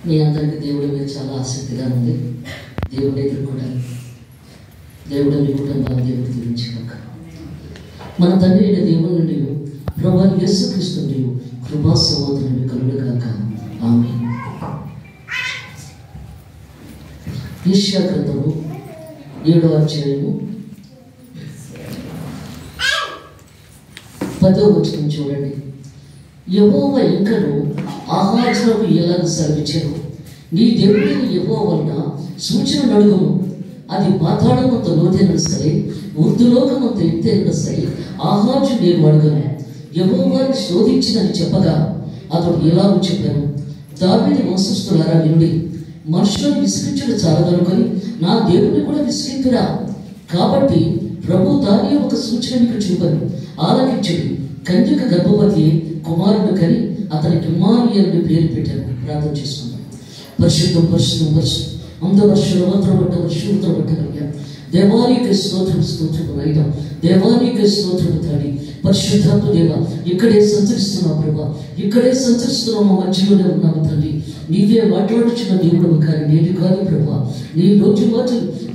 మీ అందరికీ దేవుడి మీద చాలా ఆసక్తిగా ఉంది. దేవుడి ఎదుర్కోవడానికి దేవుడు మీ కుటుంబాన్ని దేవుడు దీవించాక మన తండ్రి అయిన దేవుని నుండి ప్రభువైన యేసుక్రీస్తు నుండి కృపా సమాధానం కలుగుగాక. ఆమేన్. యెషయా గ్రంథము 7వ అధ్యాయము 10వ వచనం చూడండి. యెహోవా ఇంకను ఆహాజులకు ఎలాగ సెలవిచ్చెను, నీ దేవుడైన యెహోవా వలన సూచన అడుగుము, అది పాతాళమంత లోతైన సరే ఊర్ధ్వలోకమంత ఎత్తైన సరే ఆహాజు నేను అడుగను. యెహోవాని శోధించినని చెప్పగా అతడు ఎలాగూ చెప్పాను, దావీదు వంశస్థులారా వినుడి, మనుషులను విసిగించడం చాలదనుకొని నా దేవుడిని కూడా విసిగింతురా. కాబట్టి ప్రభు తానే ఒక సూచన మీకు చూపను, ఆలకించడు. కన్యక గర్భవతి కుమారుడు కని అతనికి ఇమ్మానుయేలు అని పేరు పెట్టాను. ప్రార్థన చేసుకుందాం. పరిశుద్ధం పరిశుద్ధం పరిశుద్ధం అంతవర్షులవత్రబట్టవయ్యా దేవానికి స్తోత్రం స్తోత్రం అయినా దేవానికి స్తోత్రం తండ్రి. పరిశుద్ధాత్మ దేవ, ఇక్కడే సంచరిస్తున్నావు ప్రభా, ఇక్కడే సంచరిస్తున్నావు, మా మధ్యలోనే ఉన్నాము తండ్రి. నీవే మాట్లాడుచున్న దేవుడు కానీ నేను కాదు ప్రభా. నీ రోజు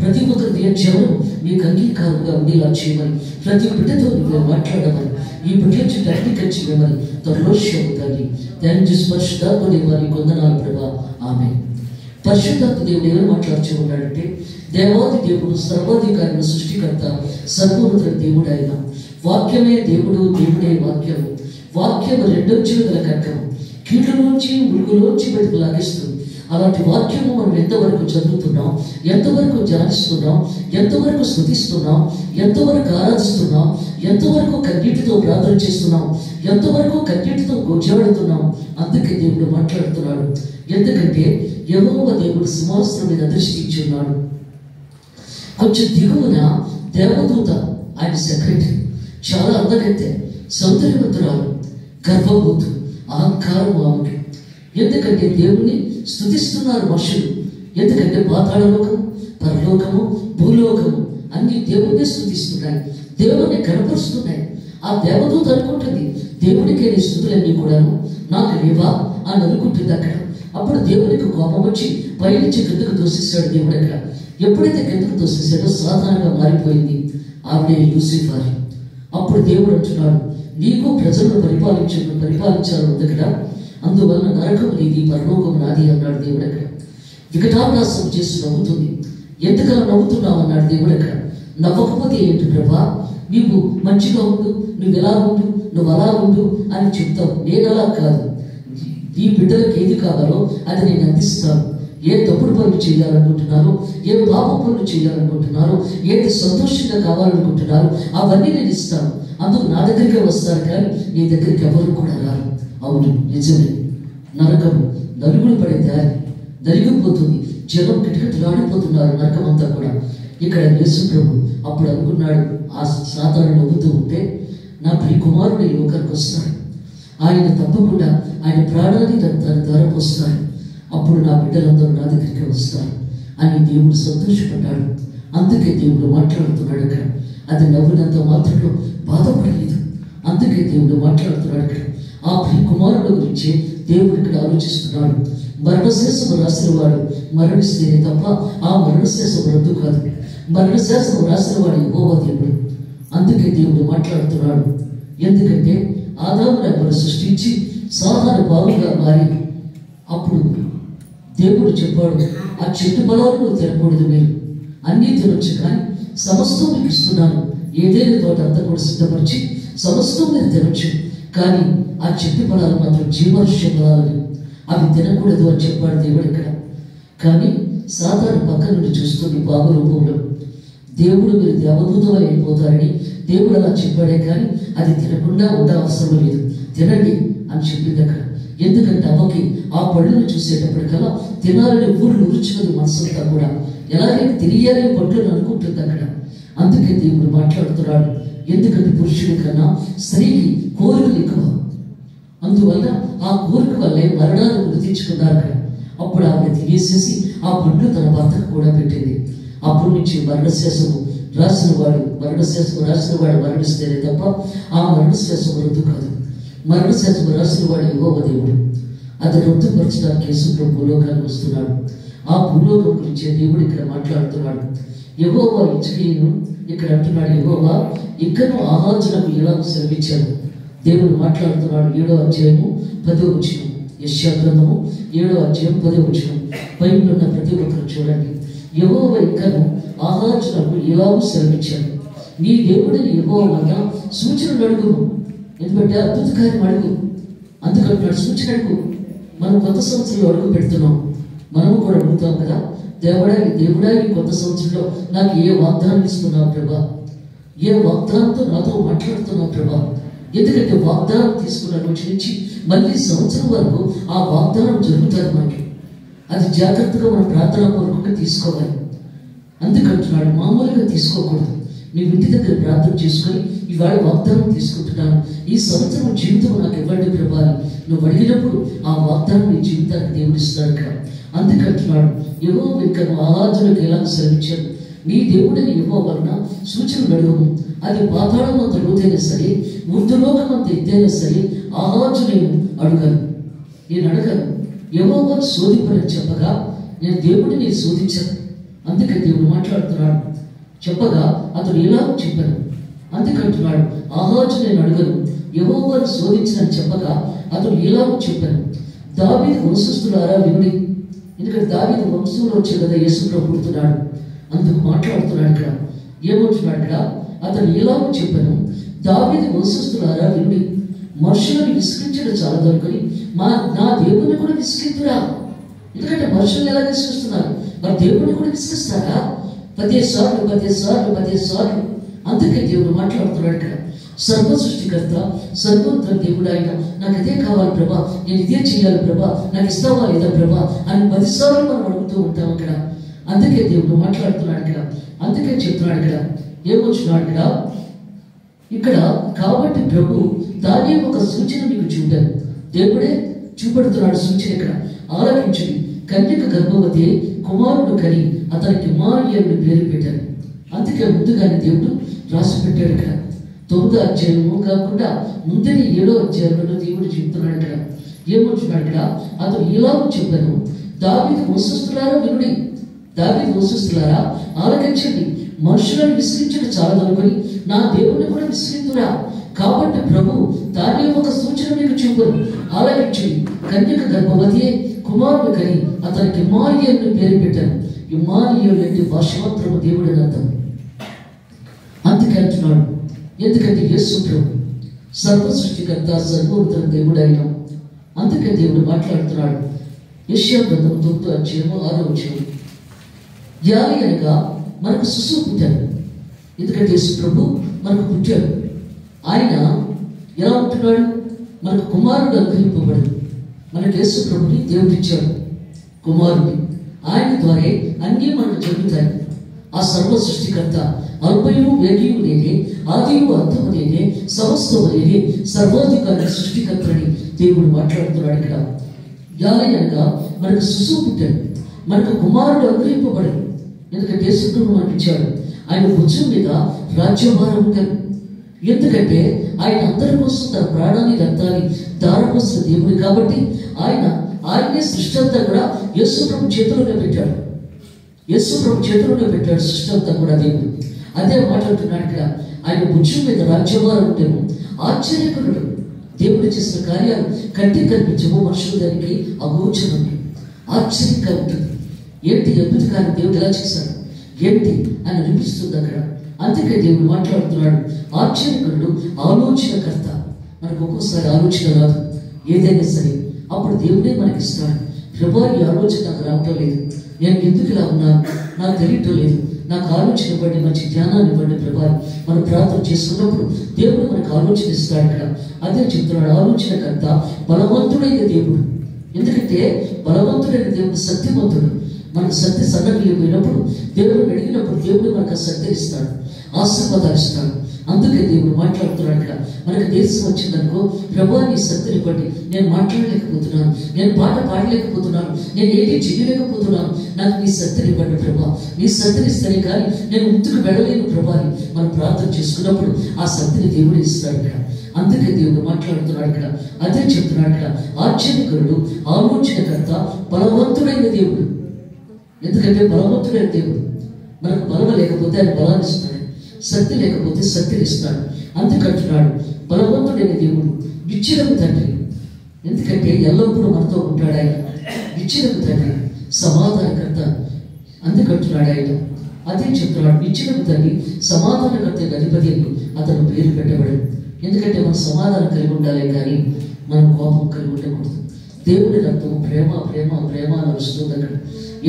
ప్రతి ఒక్కరి జీవనం నీకు అంగీకారంగా ఉండేలా చేయమని, ప్రతి బిడ్డతో నువ్వే మాట్లాడమని, ఈ బిడ్డ అగ్నికరించి మిమ్మల్ని త్వరలో తండ్రి. థ్యాంక్ యూ పరిశుద్ధాత్మ దేవ, నీ వందనాలు ప్రభా. ఆమేన్. పరిశుద్ధాత్మ దేవుడు ఎవరు మాట్లాడుతూ ఉన్నాడంటే, దేవాది దేవుడు సర్వాధికారి సృష్టికర్త సర్వోన్నత దేవుడు ఆయన. వాక్యమే దేవుడు, దేవుడే వాక్యము. వాక్యము రెండొచ్చులు గల కర్కము, కీళ్ళలోంచి మురుగులోంచి బయటకు లాగిస్తుంది. అలాంటి వాక్యము మనం ఎంతవరకు చదువుతున్నాం, ఎంతవరకు ధ్యానిస్తున్నాం, ఎంతవరకు స్తుతిస్తున్నాం, ఎంతవరకు ఆరాధిస్తున్నాం, ఎంతవరకు కన్నీటితో ప్రార్థన చేస్తున్నాం, ఎంతవరకు కన్నీటితో గోజాడుతున్నాం. అందుకే దేవుడు మాట్లాడుతున్నాడు. ఎందుకంటే యెహోవా దేవుడు సింహాసనం మీద అధిష్ఠించున్నాడు. కొంచెం దిగువన దేవదూత ఆయన సెక్రటరీ, చాలా అందగైతే సౌందర్యవంతురాలు, గర్భవతు, అహంకారం ఆమెకి. ఎందుకంటే దేవుని స్తుతిస్తున్నారు మనుషులు. ఎందుకంటే పాతాళలోకము, పరలోకము, భూలోకము అన్ని దేవుణ్ణి స్తుతిస్తున్నాయి, దేవుని కనపరుస్తున్నాయి. ఆ దేవదూత అనుకుంటుంది, దేవుడికి నీ స్తుతులన్నీ కూడాను నాకు లేవా అని అనుకుంటుంది అక్కడ. అప్పుడు దేవునికి కోపం వచ్చి పైనుంచి కిందకు తోసేశాడు దేవుడు. అక్కడ ఎప్పుడైతే కిందకు తోసేసాడో సాధారణంగా మారిపోయింది ఆవిడే లూసిఫర్. అప్పుడు దేవుడు అంటున్నాడు, నీకు ప్రజలను పరిపాలించాలని ఉంది కదా, అందువలన నరకం నీది, పరలోకం నాది అన్నాడు దేవుడు. అక్కడ వికటాభ్యాసం చేసి నవ్వుతుంది. ఎందుకలా నవ్వుతున్నావు అన్నాడు దేవుడు. అక్కడ నవ్వకపోతే ఏంటి ప్రభా, నీవు మంచిగా ఉండు, నువ్వు ఎలా ఉండు, నువ్వు అలా ఉండు అని చెప్తావు. నేను అలా కాదు, ఈ బిడ్డలకు ఏది కావాలో అది నేను అందిస్తాను. ఏ తప్పుడు పనులు చేయాలనుకుంటున్నారో, ఏ పాప పనులు చేయాలనుకుంటున్నారో, ఏది సంతోషంగా కావాలనుకుంటున్నారో అవన్నీ నేను ఇస్తాను. అందుకు నా దగ్గరికే వస్తారు, కానీ నీ దగ్గరికి ఎవరు కూడా రారు. అవును, నిజమే. నరకము నలుగురు పడే దారి నలిగిపోతుంది, జనం కిటకిటలాడిపోతున్నారు నరకం అంతా కూడా. ఇక్కడ యేసు ప్రభు అప్పుడు అనుకున్నాడు, ఆ సాతాను నవ్వుతూ ఉంటే, నా ప్రియ కుమారుడు ఈ లోకానికి వస్తాడు, ఆయన తప్పకుండా ఆయన ప్రాణాన్ని తన ద్వారా పోస్తాడు, అప్పుడు నా బిడ్డలందరూ నా దగ్గరికి వస్తారు అని దేవుడు సంతోషపడ్డాడు. అందుకే దేవుడు మాట్లాడుతున్నాడు అక్కడ. అది నవ్వునంత మాత్రంలో బాధపడలేదు. అందుకే దేవుడు మాట్లాడుతున్నాడు అక్కడ. ఆ ప్రియ కుమారుడు గురించి దేవుడు ఇక్కడ ఆలోచిస్తున్నాడు. మరణశేషము రాసిన వాడు మరణిస్తేనే తప్ప ఆ మరణశేషం రద్దు కాదు. మరణశేషము రాసిన వాడు యెహోవా దేవుడు. అందుకే దేవుడు మాట్లాడుతున్నాడు. ఎందుకంటే ఆదామును ఎవరు సృష్టించి సాధారణ బాగుగా మారి అప్పుడు దేవుడు చెప్పాడు, ఆ చెట్టు ఫలాలను తినకూడదు, మీరు అన్నీ తినొచ్చు, కానీ సమస్తం మీకు ఇస్తున్నాను. ఏదైనా తోట అంతా కూడా సిద్ధపరిచి సమస్తం మీరు తినొచ్చు, కానీ ఆ చెట్టు ఫలాలు మాత్రం జీవవృక్ష ఫలాలని అవి తినకూడదు అని చెప్పాడు దేవుడు ఇక్కడ. కానీ సాధారణ పక్క నుండి చూస్తుంది బాబు రూపంలో, దేవుడు మీరు దేవదూత వలె అయిపోతారని దేవుడు అలా చెప్పాడే, కానీ అది తినకుండా ఉండ అవసరం లేదు, తినండి అని చెప్పింది అక్కడ. ఎందుకంటే అమ్మకి ఆ పళ్ళను చూసేటప్పటికల్లా తినాలని ఊళ్ళు రుచుకుని మనసంతా కూడా ఎలాగైనా తెలియాలని పట్టుని అనుకుంటుంది అక్కడ. అందుకే దేవుడు మాట్లాడుతున్నాడు. ఎందుకంటే పురుషుడి కన్నా స్త్రీకి కోరికలు ఎక్కువ, అందువల్ల ఆ కోరిక వల్లే మరణాన్ని గుర్తించుకున్నారు అక్కడ. అప్పుడు ఆవిడ తినేసేసి ఆ పండ్లు తన భర్తకు కూడా పెట్టింది. అప్పటి నుంచి మరణశేషము రాసిన వాడు మరణిస్తేనే తప్ప ఆ మరణశేషము రద్దు కాదు. మరణశేషము రాసిన వాడు యెహోవా దేవుడు. అది రద్దుపరచడానికి యేసుప్రభు భూలోకానికి వస్తున్నాడు. ఆ భూలోకం గురించి దేవుడు ఇక్కడ మాట్లాడుతున్నాడు. యెహోవా హిజ్కియాను ఇక్కడ అంటున్నాడు, యెహోవా ఇంకనూ ఆహాజునకు ఎలా సెలవిచ్చాడు. దేవుడు మాట్లాడుతున్నాడు. 7వ అధ్యాయము 10వ వచనం, యెషయా గ్రంథము 7వ అధ్యాయం 10వ వచనం. బైబిల్ ఉన్న ప్రతి ఒక్కరు చూడండి. యెహోవా ఇంకనూ ఆహాజునకు ఎలాగూ సెలవిచ్చాడు, నీ దేవుడిని యెహోవా వలన సూచనలు అడుగు. ఎందుకంటే అద్భుత కార్యం అడుగు. అందుకంటున్నాడు సూచన అడుగు. మనం కొత్త సంవత్సరంలో అడుగు పెడుతున్నాం. మనము కూడా అడుగుతాం కదా, దేవుడా ఈ కొత్త సంవత్సరంలో నాకు ఏ వాగ్దానం ఇస్తున్నావు ప్రభా, ఏ వాగ్దానంతో నాతో మాట్లాడుతున్నావు ప్రభా. ఎందుకంటే వాగ్దానం తీసుకున్న రోజు నుంచి మళ్ళీ సంవత్సరం వరకు ఆ వాగ్దానం జరుగుతుంది మనకి. అది జాగ్రత్తగా మనం ప్రార్థన పూర్వకంగా తీసుకోవాలి. అందుకంటున్నాడు మామూలుగా తీసుకోకూడదు. నువ్వు ఇంటి దగ్గర ప్రార్థన చేసుకొని ఇవాళ వాగ్దానం తీసుకుంటున్నాను, ఈ సంవత్సరం జీవితం నాకు ఇవ్వండి ప్రభా నువ్వు అడిగినప్పుడు ఆ వాగ్దానం నీ జీవితానికి దేవుడు ఇస్తాడు కదా. అందుకంటున్నాడు యెహోవా ఇంకను ఆహాజులకు ఎలా సెలవిచ్చాడు, నీ దేవుడిని యెహోవా వలన సూచనలు అడుగుము. అది పాతాళం అంత లోతైనా సరే, ఊర్ధ్వలోకం అంత ఎత్తైనా సరే ఆహాజు నేను అడగను. నేను అడగను. యెహోవాను శోధింపని చెప్పగా నేను దేవుడిని శోధించను. అందుకే దేవుడు మాట్లాడుతున్నాడు. చెప్పగా అతడు ఎలా చెప్పాను. అందుకంటున్నాడు ఆహాజు నేను అడగను, యెహోవాను శోధించనని చెప్పగా అతడు ఎలా చెప్పాను. దావీదు వంశస్థులారా వినుడి. ఎందుకంటే దావీదు వంశంలో వచ్చే కదా యేసుప్రభు పుడుతున్నాడు. అందుకు మాట్లాడుతున్నాడు ఇక్కడ. ఏమంటున్నాడు ఇక్కడ, అతను ఎలా చెప్పాను, దావీదు వంశస్థులారా వినుడి, మనుషులను విసిగించడం చాలదు అనుకుని నా దేవుని కూడా విసిగిద్దురా. ఎందుకంటే మనుషులను ఎలా విసిగిస్తున్నారు, మరి దేవుడిని కూడా విసిగిస్తారా? 10 సార్లు. అందుకే దేవుడు మాట్లాడుతున్నాడు ఇక్కడ. సర్వ సృష్టికర్త, సర్వోత్తర దేవుడు ఆయన. నాకు అదే కావాలి ప్రభా, నేను ఇదే చేయాలి ప్రభా, నాకు ఇస్తావా లేదా ప్రభా అని 10 సార్లు మనం అడుగుతూ ఉంటాం అక్కడ. అందుకే దేవుడు మాట్లాడుతున్నాడు ఇక్కడ. అందుకే చెప్తున్నాడు ఇక్కడ. ఏమొచ్చున్నాడు ఇక్కడ కాబట్టి ప్రభు తానే ఒక సూచన మీకు చూపాను. దేవుడే చూపెడుతున్నాడు సూచన ఇక్కడ. ఆలకించుడి, కన్యక గర్భవతి కుమారుడు కని అతనికి ఇమ్మానుయేలు పేరు పెట్టారు. అందుకే ముందుగానే దేవుడు రాసి పెట్టాడు ఇక్కడ. 9వ అధ్యాయము కాకుండా ముందని 7వ అధ్యాయంలో దేవుడు చెప్తున్నాడు ఇక్కడ. ఏమంటున్నాడు ఇక్కడ, అతను ఇలాగూ చెప్పాను, దావీదు వంశస్థులారా వినుడి, దావీదు వంశస్థులారా ఆలకించండి, మనుషులను విసిగించడం చాలదు అనుకుని నా దేవుని కూడా విసిగిద్దురా. కాబట్టి ప్రభు తానే ఒక సూచన మీకు చూపను. ఆలకించండి, కన్యక గర్భవతి కుమారుడు కని అతనికి ఇమ్మానుయేలు పేరు పెట్టాను. ఇమ్మానుయేలు అంటే భాషాంతరము దేవుడు అని అర్థం. అందుకే అంటున్నాడు, ఎందుకంటే యేసు ప్రభు సర్వ సృష్టికర్త, సర్వోత్తర దేవుడు అయిన. అందుకే దేవుడు మాట్లాడుతున్నాడు. యెషయా గ్రంథం 9వ అధ్యాయము 6వ వచనం, యాలి అనగా మనకు శిశువు పుట్టాడు. ఎందుకంటే యేసు ప్రభు మనకు పుట్టాడు. ఆయన ఎలా ఉంటున్నాడు, మనకు కుమారుడు అనుగ్రహింపబడి మనకు యేసు ప్రభుని దేవుడు ఇచ్చాడు కుమారుడిని. ఆయన ద్వారా అన్నీ మనకు జరుగుతాయి. ఆ సర్వ సృష్టికర్త, అల్పయు వేగియు నేనే, ఆదియు అంతము నేనే, సమస్తము నేనే, సర్వాధికారి సృష్టికర్తని దేవుడు మాట్లాడుతున్నాడు ఇక్కడ. యాలి అనగా మనకు శిశువు పుట్టాడు, మనకు కుమారుడు అనుగ్రహింపబడి. ఎందుకంటే యేసు ప్రభు మనకి ఇచ్చాడు. ఆయన భుజం మీద రాజ్యభారం ఉంటాడు. ఎందుకంటే ఆయన అందరి కోసం తన ప్రాణాన్ని రక్తాన్ని దారపోసిన దేవుడు కాబట్టి ఆయనే సృష్టి అంతా కూడా యేసు ప్రభు చేతుల్లోనే పెట్టాడు. యేసు ప్రభు చేతుల్లోనే పెట్టాడు సృష్టి అంతా కూడా దేవుడు. అదే మాట్లాడుతున్నాడు ఇక్కడ. ఆయన భుజం మీద రాజ్యభారం ఉంటాను. ఆశ్చర్యకరుడు. దేవుడు చేసిన కార్యాలు కంటికి కనిపించవు, మనుషులు దానికి అగోచరం. ఆశ్చర్యంగా ఉంటుంది. ఏంటి అద్భుత కార్యం దేవుడు ఎలా చేశాడు ఏంటి అని అనిపిస్తుంది అక్కడ. అందుకే దేవుడు మాట్లాడుతున్నాడు. ఆశ్చర్యకరుడు, ఆలోచనకర్త. మనకు ఒక్కోసారి ఆలోచన రాదు ఏదైనా సరే, అప్పుడు దేవుడే మనకి ఇస్తాడు. ప్రభా ఈ ఆలోచన నాకు రావటం లేదు, నేను ఎందుకు ఇలా ఉన్నాను నాకు తెలియటం లేదు, నాకు ఆలోచన ఇవ్వండి, మంచి జ్ఞానాన్ని ఇవ్వండి ప్రభా. మనం ప్రార్థన చేసుకున్నప్పుడు దేవుడు మనకు ఆలోచన ఇస్తాడు ఇక్కడ. అదే చెప్తున్నాడు, ఆలోచనకర్త, బలవంతుడైన దేవుడు. ఎందుకంటే బలవంతుడైన దేవుడు సత్యవంతుడు. మనకు సత్య సన్నగిలిపోయినప్పుడు దేవుడిని అడిగినప్పుడు దేవుడు మనకు సత్యం ఇస్తాడు, ఆశీర్వాదాలు ఇస్తాడు. అందుకే దేవుడు మాట్లాడుతున్నాడు ఇక్కడ. మనకు దేశం వచ్చిందనుకో, ప్రభా నీ సత్యని బట్టి నేను మాట్లాడలేకపోతున్నాను, నేను పాట పాడలేకపోతున్నాను, నేను ఏది చేయలేకపోతున్నాను, నాకు నీ సత్యని బట్టి ప్రభా, నీ సత్యని ఇస్తేనే కానీ నేను ముందుకు వెళ్ళలేను ప్రభా అని మనం ప్రార్థన చేసుకున్నప్పుడు ఆ సత్యని దేవుడు ఇస్తాడు ఇక్కడ. అందుకే దేవుడు మాట్లాడుతున్నాడు ఇక్కడ. అదే చెప్తున్నాడు ఇక్కడ, ఆశ్చర్యకరుడు, ఆలోచనకర్త, బలవంతుడైన దేవుడు. ఎందుకంటే బలవంతుడైన దేవుడు. మనకు బలం లేకపోతే ఆయన బలాన్ని ఇస్తాడు, శక్తి లేకపోతే శక్తిని ఇస్తాడు. అందుకంటున్నాడు బలవంతుడైన దేవుడు, విచ్చినకు తండ్రి. ఎందుకంటే ఎల్లప్పుడూ మనతో ఉంటాడు ఆయన. విచ్చినకు తండ్రి, సమాధానకర్త. అందుకంటున్నాడు ఆయన. అదే చెప్తున్నాడు, విచ్చినకు తండ్రి, సమాధానకర్త అధిపతి అని అతను పేరు పెట్టబడదు. ఎందుకంటే మనం సమాధానం కలిగి ఉండాలి కానీ మనం కోపం కలిగి ఉండకూడదు. దేవుడి రక్తం ప్రేమ ప్రేమ ప్రేమ అని వస్తుంది అక్కడ.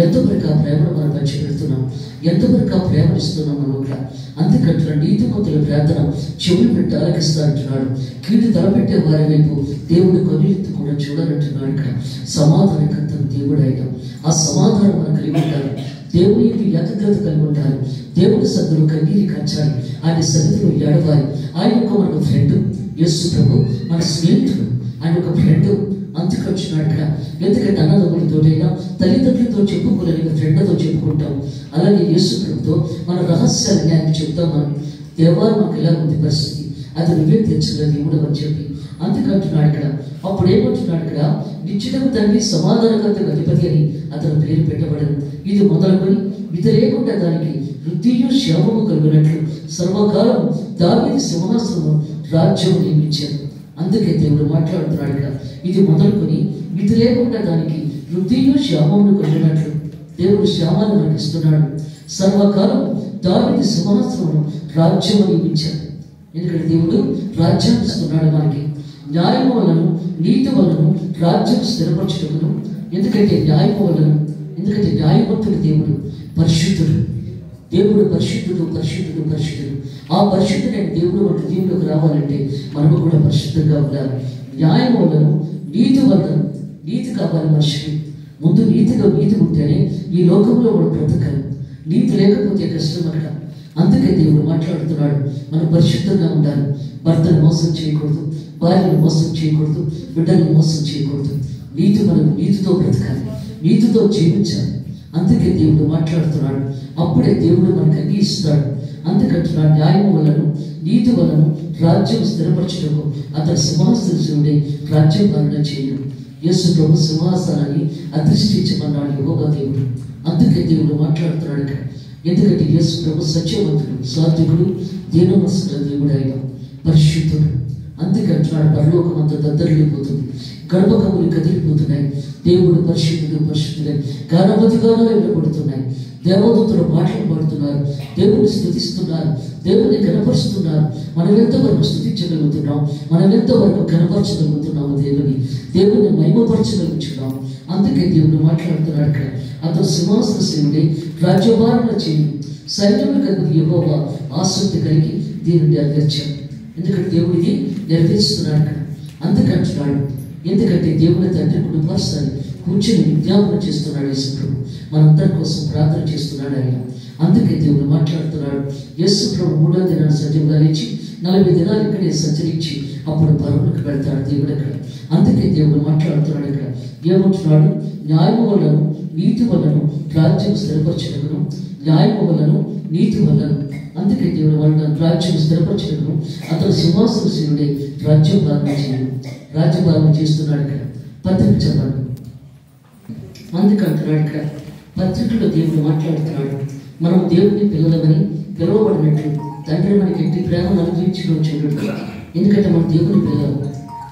ఎంతవరకు ఆ ప్రేమను మనం పంచిపెడుతున్నాం, ఎంతవరకు ఆ ప్రేమను ఇస్తున్నాం మనం ఇక్కడ. అందుకంటున్నాడు, నీతిమంతుల ప్రార్థన చెవులు పెట్టి ఆలకిస్తానంటున్నాడు. కీడు తలపెట్టే వారి వైపు దేవుడు కనులెత్తి కూడా చూడాలంటున్నాడు ఇక్కడ. సమాధానకర్త దేవుడు ఆయన. ఆ సమాధానం మనం కలిగి ఉండాలి. దేవుని యొక్క ఏకాగ్రత కలిగి ఉండాలి. దేవుడి సన్నిధిలో కన్నీరు కాచాలి, ఆయన సన్నిధిలో ఏడవాలి. ఆయన యొక్క మనకు ఫ్రెండ్ యేసు ప్రభు, మన స్నేహితుడు, ఆయన ఒక ఫ్రెండ్. అందుకొచ్చినాడు ఇక్కడ. ఎందుకంటే అన్నదమ్ములతోటైనా తల్లిదండ్రులతో చెప్పుకోలేని ఫ్రెండ్తో చెప్పుకుంటాం. అలాగే యేసు ప్రభుతో మన రహస్యాలని ఆయన చెప్తాం. మనం దేవా మాకు ఎలా ఉంది పరిస్థితి, అది నువ్వే తెచ్చుకున్న దేవుడు అని చెప్పి అందుకంటున్నాడు ఇక్కడ. అప్పుడు ఏమంటున్నాడు ఇక్కడ, నిశ్చితం తండ్రి, సమాధానకర్త అధిపతి అని అతను పేరు పెట్టబడదు. ఇది మొదలుకొని ఇది లేకుండా దానికి వృద్ధియు శ్యామము కలిగినట్లు సర్వకాలం దావీదు సింహాసనము రాజ్యము నియమించారు. అందుకే దేవుడు మాట్లాడుతున్నాడు ఇక్కడ. ఇది మొదలుకొని ఇది లేకుండా దానికి వృద్ధియు శ్యామమును కలిగినట్లు దేవుడు శ్యామాన్ని మనకి ఇస్తున్నాడు. సర్వకాలం దావీదు సింహాసనము రాజ్యము నియమించారు. ఎందుకంటే దేవుడు రాజ్యాన్ని ఇస్తున్నాడు మనకి. న్యాయం వలన నీతి వలన రాజ్యం స్థిరపరచుటకును. ఎందుకంటే న్యాయం వలన, ఎందుకంటే న్యాయవంతుడు దేవుడు, పరిశుద్ధుడు. దేవుడు పరిశుద్ధుడు పరిశుద్ధుడు పరిశుద్ధుడు. ఆ పరిశుద్ధుడైన దేవుడు మన హృదయంలోకి రావాలంటే మనము కూడా పరిశుద్ధంగా ఉండాలి. న్యాయం వలన నీతి వలన, నీతి కావాలి మనిషికి. ముందు నీతి ఉంటేనే ఈ లోకంలో మనం బ్రతకాలి. నీతి లేకపోతే కష్టం అక్కడ. అందుకే దేవుడు మాట్లాడుతున్నాడు, మనం పరిశుద్ధంగా ఉండాలి. భర్తను మోసం చేయకూడదు, భార్యను మోసం చేయకూడదు, బిడ్డలను మోసం చేయకూడదు. మనం నీతితో బ్రతకాలి, నీతితో జీవించాలి. అందుకే దేవుడు మాట్లాడుతున్నాడు. అప్పుడే దేవుడు మనకు అన్ని ఇస్తాడు. అందుకంటున్నాడు, న్యాయం వలన నీతి వలన రాజ్యం స్థిరపరచడము అతను సింహాసనుడే రాజ్యం పాలన చేయడం. యేసు ప్రభు సింహాసనాన్ని అధిష్ఠించమన్నాడు యెహోవా దేవుడు. అందుకే దేవుడు మాట్లాడుతున్నాడు ఇక్కడ. ఎందుకంటే యేసు ప్రభు సత్యవంతుడు, సాత్వికుడు, దీనమనస్కుల దేవుడు, ఆయన పరిశుద్ధుడు. అందుకంటున్నాడు, పరలోకం అంతా దద్దరిల్లిపోతుంది, గర్భకములు కదిలిపోతున్నాయి. దేవుడు పరిశుద్ధుడు పరిశుద్ధుడై గానపతిగానో వెళ్ళబడుతున్నాయి. దేవదూతలు పాటలు పాడుతున్నారు, దేవుని స్తుతిస్తున్నారు, దేవుని కనపరుస్తున్నారు. మనం ఎంతవరకు స్తుతించగలుగుతున్నాం, మనం ఎంతవరకు కనపరచగలుగుతున్నాము, దేవుని మహిమపరచగలుగుతున్నాం. అందుకే దేవుడు మాట్లాడుతున్నాడు ఇక్కడ. అతను సింహాసనశీనుడై రాజ్యపాలన చేయు సైన్యములకు యెహోవా ఆసక్తి కలిగి దీన్ని నెరవేర్చాడు. ఎందుకంటే దేవుడిని నెరవేరుస్తున్నాడు ఇక్కడ. అందుకంటున్నాడు, ఎందుకంటే దేవుని తండ్రి కుటుంబాన్ని కూర్చొని విజ్ఞాపన చేస్తున్నాడు యేసు ప్రభు. మనందరి కోసం ప్రార్థన చేస్తున్నాడు ఆయన. అందుకే దేవుడు మాట్లాడుతున్నాడు. యేసు ప్రభు 3వ దినాన్ని సజీవంగా లేచి 40 దినాలు ఇక్కడే సంచరించి అప్పుడు పరలోకానికి వెళ్తాడు దేవుడు అక్కడ. అందుకే దేవుడు మాట్లాడుతున్నాడు ఇక్కడ. ఏమంటున్నాడు, న్యాయం వలన నీతి వలన రాజ్యం స్థిరపరచడమును, న్యాయం వలన నీతి వలన. అందుకే దేవుడు వాళ్ళ రాజ్యం స్థిరపరచడమును అతను సింహాసనశీనుడై రాజ్యపాలన చేస్తున్నాడు ఇక్కడ. పత్రిక చెప్పండి. అందుకంటున్నాడు ఇక్కడ పత్రికలో దేవుడు మాట్లాడుతున్నాడు, మనం దేవుని పిల్లలమని పిలువబడినట్లు తండ్రి మనకి ఎట్టి ప్రేమను అనుభవించడం చూడండి. ఎందుకంటే మనం దేవుని పిల్లలు.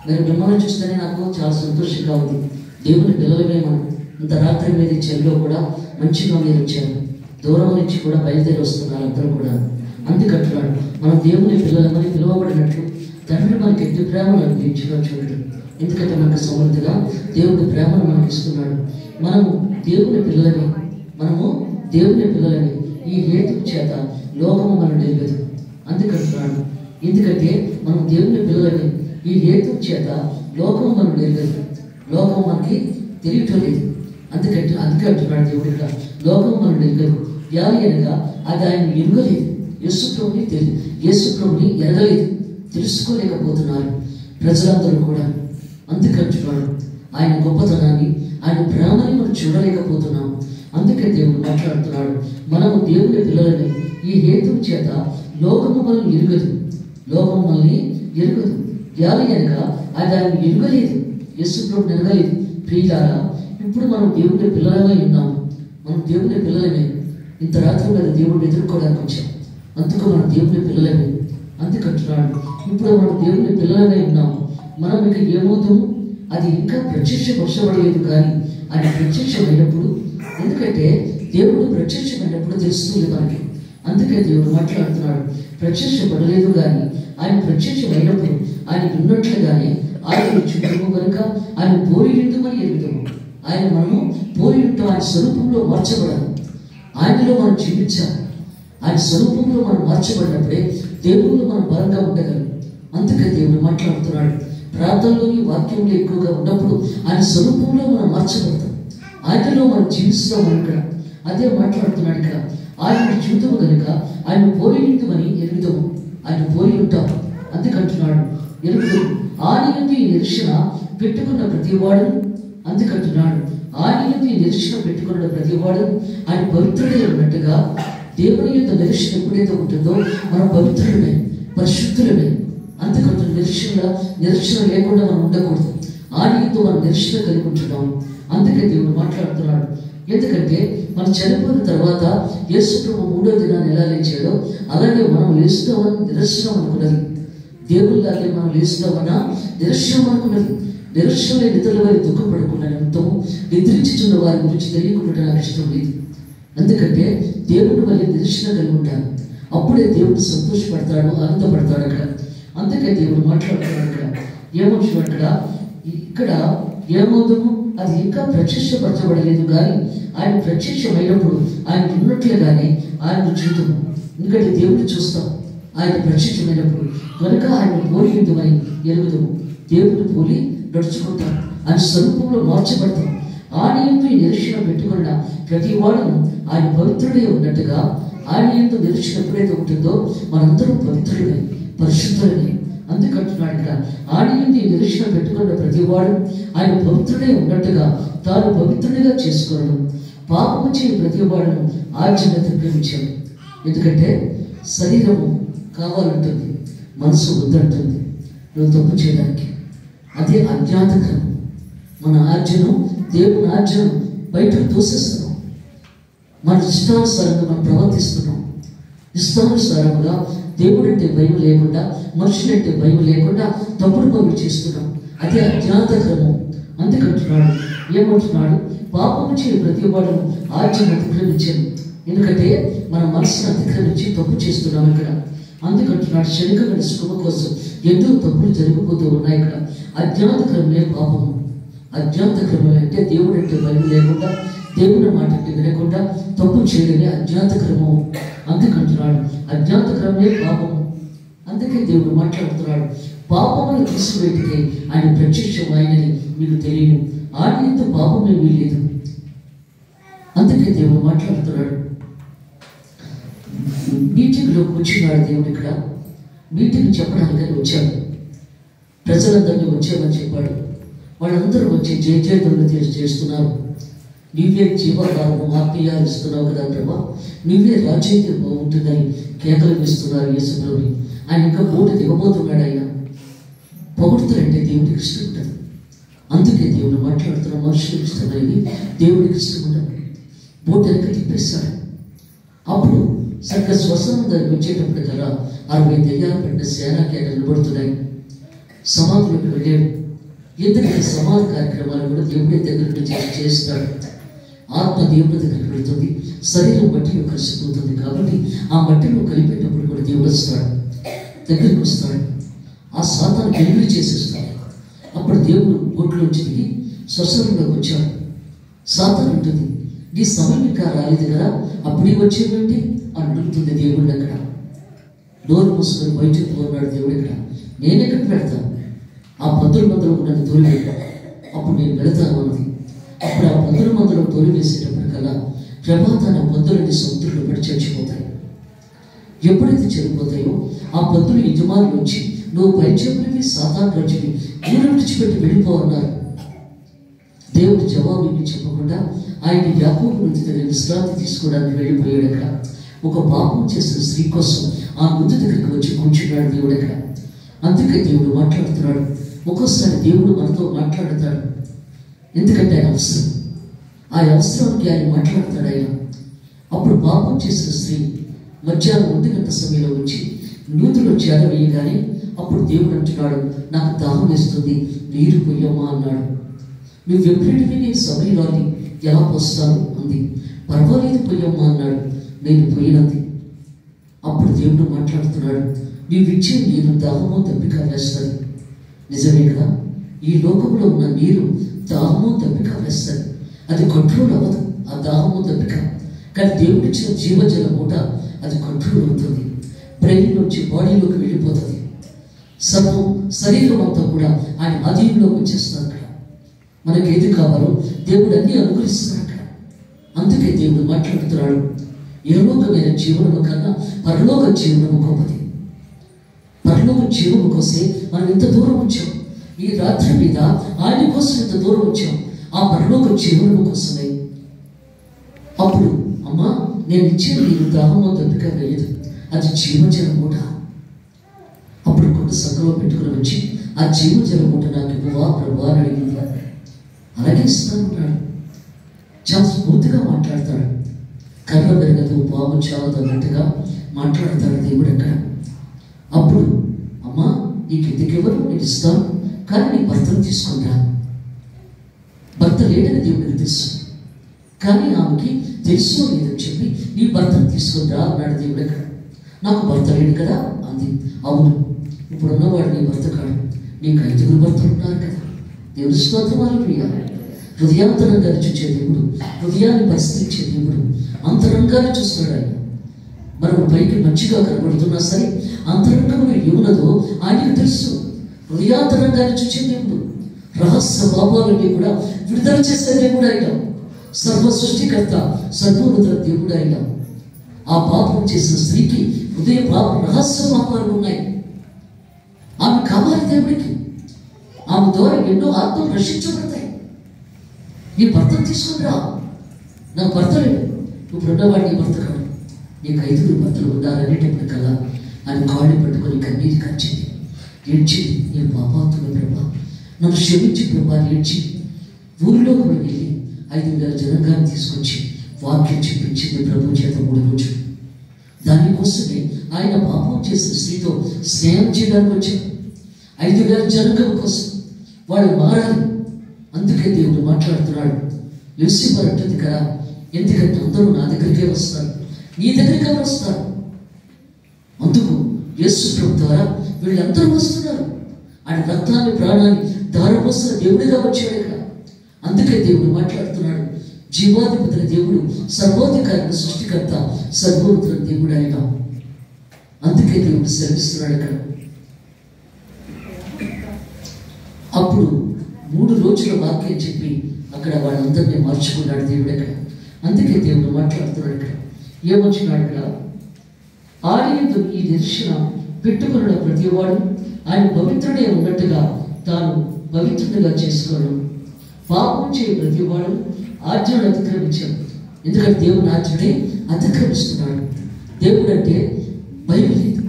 మరి మిమ్మల్ని చూస్తేనే నాకు చాలా సంతోషంగా ఉంది. దేవుని పిల్లలమే మనం. ఇంత రాత్రి మీద చెల్లో కూడా మంచిగా మీరు వచ్చారు, దూరం నుంచి కూడా బయలుదేరి వస్తున్నారు అందరూ కూడా. అందుకంటున్నాడు, మనం దేవుని పిల్లలమని పిలువబడినట్లు తండ్రి మనకి ఎట్టి ప్రేమను అనుభవించడం చూడండి. ఎందుకంటే మనకు సమృద్ధిగా దేవుడి ప్రేమను మనకి ఇస్తున్నాడు. మనము దేవుని పిల్లలని, ఈ హేతు చేత లోకము మనం తెలియదు. అందుకంటున్నాడు, ఎందుకంటే మనం దేవుని పిల్లలని ఈ హేతు చేత లోకము మనం తెలియదు, లోకం మనకి తెలియటం లేదు. అందుకంటున్నాడు దేవుడు ఇక్కడ, లోకం మనం తెలియదు. యాలి అనగా అది ఆయన ఎరుగలేదు. యేసుప్రభుని ఎరగలేదు, తెలుసుకోలేకపోతున్నారు ప్రజలందరూ కూడా. అందుకంటున్నాడు ఆయన గొప్పతనాన్ని, ఆయన ప్రేమని మనం చూడలేకపోతున్నాం. అందుకే దేవుడు మాట్లాడుతున్నాడు, మనము దేవుని పిల్లలని ఈ హేతువు చేత లోకము మనల్ని ఎరుగదు, లోకము మనల్ని ఎరుగదు. యాలి అనగా అది ఆయన ఎరుగలేదు, యేసుప్రభుని ఎరగలేదు. ప్రియులారా, ఇప్పుడు మనం దేవుని పిల్లలమై ఉన్నాము. మనం దేవుని పిల్లలమే. ఇంత రాత్రి మీద దేవుడిని ఎదుర్కోవడానికి వచ్చాం. అందుకు మనం దేవుని పిల్లలమే. అందుకంటున్నాడు, ఇప్పుడు మనం దేవుని పిల్లలమై ఉన్నాము. మనం ఇక ఏమవుతాము, అది ఇంకా ప్రత్యక్షపరచబడలేదు. కానీ ఆయన ప్రత్యక్షమైనప్పుడు, ఎందుకంటే దేవుడు ప్రత్యక్షమైనప్పుడు తెలుస్తుంది మనకి. అందుకే దేవుడు మాట్లాడుతున్నాడు, ప్రత్యక్షపడలేదు కానీ ఆయన ప్రత్యక్షమైనప్పుడు ఆయన ఉన్నట్లుగానే ఆయన చుట్టూ కనుక ఆయన పోలి ఉంటుందని ఎరుగుతాము. ఆయన మనము పోలి ఉంటాం, ఆయన స్వరూపంలో మార్చబడాలి, ఆయనలో మనం జీవించాలి. ఆయన స్వరూపంలో మనం మార్చబడినప్పుడే దేవుళ్ళు మనం బలంగా ఉండగలం. అందుకే దేవుడు మాట్లాడుతున్నాడు, ప్రార్థనలోని వాక్యంలో ఎక్కువగా ఉన్నప్పుడు ఆయన స్వరూపంలో మనం మార్చబడతాం, ఆయనలో మనం జీవిస్తాం. ఇక్కడ అదే మాట్లాడుతున్నాడు. ఇక్కడ ఆయన జీవితము కనుక ఆయన పోలి ఉంటుందని ఎరుగుతాము, ఆయన పోలి ఉంటాం. అందుకంటున్నాడు, ఎరుగుతాము. ఆయన యందు ఈ నిరీక్షణ పెట్టుకున్న ప్రతివాడు, అందుకంటున్నాడు, ఆయన యందు ఈ నిరీక్షణ పెట్టుకున్న ప్రతివాడు ఆయన పవిత్రుడే ఉన్నట్టుగా దేవుని యొక్క నిరీక్షణ ఎప్పుడైతే ఉంటుందో మనం పవిత్రులమే, పరిశుద్ధులమే. అందుకంటే నిరీక్షణ లేకుండా మనం ఉండకూడదు. ఆయనతో మనం నిరీక్షణ కలిగి ఉంటున్నాం. అందుకే దేవుడు మాట్లాడుతున్నాడు, ఎందుకంటే మనం చనిపోయిన తర్వాత యేసుప్రభు 3వ దినాన్ని ఎలా లేచాడో అలాగే మనం లేస్తామని నిరీక్షణ అనుకున్నది. దేవుళ్ళలాగే మనం లేస్తామన్నా నిరీక్షణ అనుకున్నది. నిరీక్షణ లేని ఇతరుల వారి దుఃఖపడుకున్న నిమిత్తము నిద్రించుతున్న వారి గురించి తెలియకుండా నాకు ఇష్టం లేదు. ఎందుకంటే దేవుడు మళ్ళీ నిరీక్షణ కలిగి ఉంటాడు, అప్పుడే దేవుడు సంతోషపడతాడు, ఆనందపడతాడు. అక్కడ అందుకే దేవుడు మాట్లాడుతున్నాడు. అక్కడ ఏమవుతుంది, ఇక్కడ ఏమవుతాము, అది ఇంకా ప్రత్యక్షపరచబడలేదు కానీ ఆయన ప్రత్యక్షమైనప్పుడు ఆయన ఉన్నట్లుగానే ఆయన చూద్దాము. ఎందుకంటే దేవుడిని చూస్తాం ఆయన ప్రత్యక్షమైనప్పుడు కనుక ఆయన పోలి ఉందని ఎరుగుదాము. దేవుడిని పోలి నడుచుకుంటాం, ఆయన స్వరూపంలో మార్చబడతాం. ఆయన ఎందు నిరీక్షణ పెట్టుకున్న ప్రతి వాడును ఆయన పవిత్రుడే ఉన్నట్టుగా ఆయన ఎందు నిరీక్షణ ఎప్పుడైతే ఉంటుందో మనందరం పవిత్రులే, పరిశుద్ధులనే. అందుకంటున్నాడు ఇక్కడ, ఆయన ఎందు నిరీక్షణ పెట్టుకున్న ప్రతి వాడు ఆయన పవిత్రుడే ఉన్నట్టుగా తాను పవిత్రుడిగా చేసుకోవడం, పాపము చేయ ప్రతి వాడును ఆజ్ఞ తిరగమించాడు. ఎందుకంటే శరీరము కావాలంటుంది, మనసు వద్దంటుంది నువ్వు తప్పు చేయడానికి. అదే అజ్ఞాతకరం. మన ఆజ్ఞను, దేవుని ఆజ్ఞను బయటకు తోసేస్తున్నాం. మన ఇష్టానుసారంగా మనం ప్రవర్తిస్తున్నాం. ఇష్టానుసారంగా దేవుడంటే భయం లేకుండా, మనుషులంటే భయం లేకుండా తప్పుడు పనులు చేస్తున్నాం. అదే అజ్ఞాతకరము. అందుకంటున్నాడు, ఏమంటున్నాడు, పాపము చేయ ప్రతి వాడును ఆజ్ఞను అతిక్రమించాను. ఎందుకంటే మన మనసును అతిక్రమించి తప్పు చేస్తున్నాం ఇక్కడ. అందుకంటున్నాడు, శరీరమైన సుఖము కోసం ఎన్నో తప్పులు జరిగిపోతూ ఉన్నాయి ఇక్కడ. అజ్ఞాతకరమే పాపము. అజ్ఞాతకరమే అంటే దేవుడు అంటే భయం లేకుండా, దేవుని మాట వినకుండా తప్పు చేయడమే అజ్ఞాతకరము. అందుకంటున్నాడు, అజ్ఞాతకరమే పాపము. అందుకే దేవుడు మాట్లాడుతున్నాడు, పాపమును తీసివేటికే ఆయన ప్రత్యక్షం ఆయనని మీకు తెలియదు, ఆయనతో పాపమే వీలేదు. అందుకే దేవుడు మాట్లాడుతున్నాడు. మీటింగ్లో కూర్చున్నాడు దేవుడు. ఇక్కడ మీటింగ్ చెప్పడానికి వచ్చాడు, ప్రజలందరినీ వచ్చామని చెప్పాడు. వాళ్ళందరూ వచ్చి జయజయధ్వనులు చేస్తున్నారు. నీవే జీవకాలను ఆత్మీయాలు ఇస్తున్నావు కదా ప్రభా, నీవే రాజ్యం బాగుంటుందని కేకలు వేస్తున్నారు యేసుప్రభుని. ఆయన ఇంకా బోటు దిగబోతున్నాడు. ఆయన పొగుడుతారంటే దేవుడికి ఇష్టం ఉంటుంది. అందుకే దేవుడు మాట్లాడుతున్న మనుషులకు ఇష్టమైనవి దేవుడికి ఇష్టం ఉండదు. బోటు వెనక తిప్పేస్తాడు. అప్పుడు సరిగ్గా శ్వసనం దగ్గరికి వచ్చేటప్పుడు కదా 60 దెయ్యాలు పడిన సేనాకి నిలబడుతున్నాయి. సమాధులకు వెళ్ళాడు. ఎందుకంటే సమాధి కార్యక్రమాలు కూడా దేవుడి దగ్గర నుంచి చేస్తాడు. ఆత్మ దేవుడి దగ్గరికి వెళ్తుంది, శరీరం మట్టిలో కలిసిపోతుంది. కాబట్టి ఆ మట్టిలో కలిపేటప్పుడు కూడా దేవుడు వస్తాడు, దగ్గరికి వస్తాడు. ఆ సాతాను వెలుగులు చేసేస్తాడు. అప్పుడు దేవుడు బోట్లోంచి దిగి శ్వసనంలోకి వచ్చాడు. సాతాను ఉంటుంది, నీ సమయం ఇంకా రాలేదు కదా, అప్పుడే వచ్చేటువంటి అని అడుగుతుంది దేవుడిని. అక్కడ డోర్ మూసుకొని బయటకు పోన్నాడు దేవుడు. ఇక్కడ నేను ఎక్కడికి వెళ్తాను, ఆ 10 మందిలో నన్ను తోలి, అప్పుడు నేను వెళతాను అన్నది. అప్పుడు ఆ 10 మందిలో తోలి వేసేటప్పటికల్లా ప్రభాతాన్ని 10 సముద్రంలో పడి చచ్చిపోతాయి. ఎప్పుడైతే చనిపోతాయో ఆ పందులు యజమాని వచ్చి నువ్వు పైచెప్పులకి సాతాను రాజుని ఊరు విడిచిపెట్టి వెళ్ళిపోవన్నారు. దేవుడు జవాబు ఏమి చెప్పకుండా ఆయన యాకోబు నుంచి విశ్రాంతి తీసుకోవడానికి వెళ్ళిపోయాడు. అక్కడ ఒక పాపం చేసిన స్త్రీ కోసం ఆ ముందు దగ్గరికి వచ్చి కూర్చున్నాడు దేవుడు అక్కడ. అందుకే దేవుడు మాట్లాడుతున్నాడు. ఒక్కోసారి దేవుడు మనతో మాట్లాడతాడు, ఎందుకంటే ఆయన అవసరం. ఆ అవసరానికి ఆయన మాట్లాడతాడు. ఆయన అప్పుడు పాపం చేసిన స్త్రీ మధ్యాహ్నం 1 గంట సమయంలో వచ్చి నూతిలో చేరవేయగానే అప్పుడు దేవుడు అంటున్నాడు, నాకు దాహం వేస్తుంది, నీరు పొయ్యమ్మా అన్నాడు. నువ్వు ఎప్పుడైతే నేను సమయంలోని ఎలా పోస్తాను అంది. పర్వాలేదు పొయ్యమ్మా అన్నాడు. నేను పోయినది. అప్పుడు దేవుడు మాట్లాడుతున్నాడు, నీవిచ్చే నీరు దాహమో దప్పిక వేస్తుంది. నిజమే కదా, ఈ లోకంలో ఉన్న నీరు దాహమో దప్పిక వేస్తుంది. అది కంట్రోల్ అవ్వదు, ఆ దాహమో దప్పిక. కానీ దేవుడిచ్చిన జీవజల మూట అది కంట్రోల్ అవుతుంది. బ్రెయిన్ నుంచి బాడీలోకి వెళ్ళిపోతుంది. సర్వం శరీరం అంతా కూడా ఆయన అధీనంలోకి వచ్చేస్తున్నారు. అక్కడ మనకి ఏది కావాలో దేవుడు అన్ని అనుగ్రహిస్తున్నాడు అక్కడ. అందుకే దేవుడు మాట్లాడుతున్నాడు, ఇహలోకమైన జీవనము కన్నా పరలోక జీవనము గొప్పది. పరలోక జీవము కోసే మనం ఇంత దూరం వచ్చాం. ఈ రాత్రి మీద ఆయన కోసం ఇంత దూరం వచ్చాం, ఆ పరలోక జీవనము కోసమే. అప్పుడు అమ్మా నేను ఇచ్చే నీరు దాహమో దప్పిక వేయదు, అది జీవజల మూట. అప్పుడు కొంత సంఘంలో పెట్టుకుని వచ్చి ఆ జీవజల మూట నాకు ఇవ్వవా ప్రభు అని అడిగింది. అలాగే ఇస్తాను అన్నాడు. చాలా స్ఫూర్తిగా మాట్లాడతాడు. కర్ర పెరగదు పాము చావదు అన్నట్టుగా మాట్లాడతాడు దేవుడు అక్కడ. అప్పుడు అమ్మా నీకు ఎందుకెవరు, నేను ఇస్తాను, కానీ నీ భర్తను తీసుకుంటా. భర్త లేడని దేవుడికి తెలుసు, కానీ ఆమెకి తెలుసు లేదని చెప్పి నీ భర్తను తీసుకుంటా అన్నాడు దేవుడు అక్కడ. నాకు భర్త లేడు కదా అంది. అవును, ఇప్పుడు ఉన్నవాడు నీ భర్త కాడు, నీకు 5 భర్తలు ఉన్నారు కదా. దేవుడు స్తోత్రం. ప్రియ హృదయాంతరంగాన్ని చూసే దేవుడు, హృదయాన్ని పరిస్థితించే దేవుడు, అంతరంగాన్ని చూస్తున్నాడు ఆయన. మనం పైకి మంచిగా కనబడుతున్నా సరే అంతరంగంలో ఏమున్నదో ఆయనకు తెలుసు. హృదయాంతరంగాన్ని చూసే దేవుడు, రహస్య భావాలని కూడా విడుదల చేసే దేవుడు ఆయన. సర్వ సృష్టికర్త, సర్వోన్నత దేవుడు ఆయన. ఆ పాపం చేసిన స్త్రీకి హృదయ పాప రహస్య పాపాలు ఉన్నాయి. ఆమె కావాలి దేవుడికి. ఆమె ద్వారా ఎన్నో ఆత్మలు రక్షించబడతాయి. నీ భర్తను తీసుకునిరా. నా భర్త లేడు, ఇప్పుడు ఉన్నవాడు నీ భర్త కాడు, నీకు 5 భర్తలు ఉన్నారనేటప్పటికల్లా ఆయన కాళ్ళు పట్టుకొని కన్నీరు కచ్చింది, ఏడ్చింది. నేను పాపాత్తుని ప్రభా, నన్ను క్షమించి ప్రభా ఏడ్చి ఊరిలో కూడా వెళ్ళి 5,000 జనాంగాన్ని తీసుకొచ్చి వాక్యం చెప్పించింది ప్రభు చేత 3 రోజులు. దానికోసమే ఆయన పాపం చేసిన స్త్రీతో స్నేహం చేయడానికి వచ్చారు. 5,000 జనాంగం కోసం వాడు మారాలి. అందుకే దేవుడు మాట్లాడుతున్నాడు. యూసిఫర్ అంటుంది కదా, ఎందుకంటే అందరూ నా దగ్గరికే వస్తారు, నీ దగ్గరికే వస్తారు. అందుకు యేసు ప్రభు ద్వారా వీళ్ళందరూ వస్తున్నారు. ఆయన రక్తాన్ని ప్రాణాన్ని ధారపోస్తున్న దేవుడిగా వచ్చాడు ఇక్కడ. అందుకే దేవుడు మాట్లాడుతున్నాడు, జీవాధిపతుల దేవుడు, సర్వోధికారి సృష్టికర్త, సర్వోన్నత దేవుడు ఆయన. అందుకే దేవుడు శ్రమిస్తున్నాడు ఇక్కడ. అప్పుడు 3 రోజుల వాక్యం చెప్పి అక్కడ వాళ్ళందరినీ మార్చుకున్నాడు దేవుడు అక్కడ. అందుకే దేవుడు మాట్లాడుతున్నాడు ఇక్కడ. ఏమొచ్చినాడు ఇక్కడ, ఆయన ఈ దర్శనం పెట్టుకున్న ప్రతివాడు ఆయన పవిత్రుడే ఉన్నట్టుగా తాను పవిత్రుడిగా చేసుకోవడం. పాపం చేయ ప్రతివాడు ఆజ్ఞను అతిక్రమించాడు. ఎందుకంటే దేవుని ఆజ్ఞని అతిక్రమిస్తున్నాడు. దేవుడు అంటే భయం లేదు,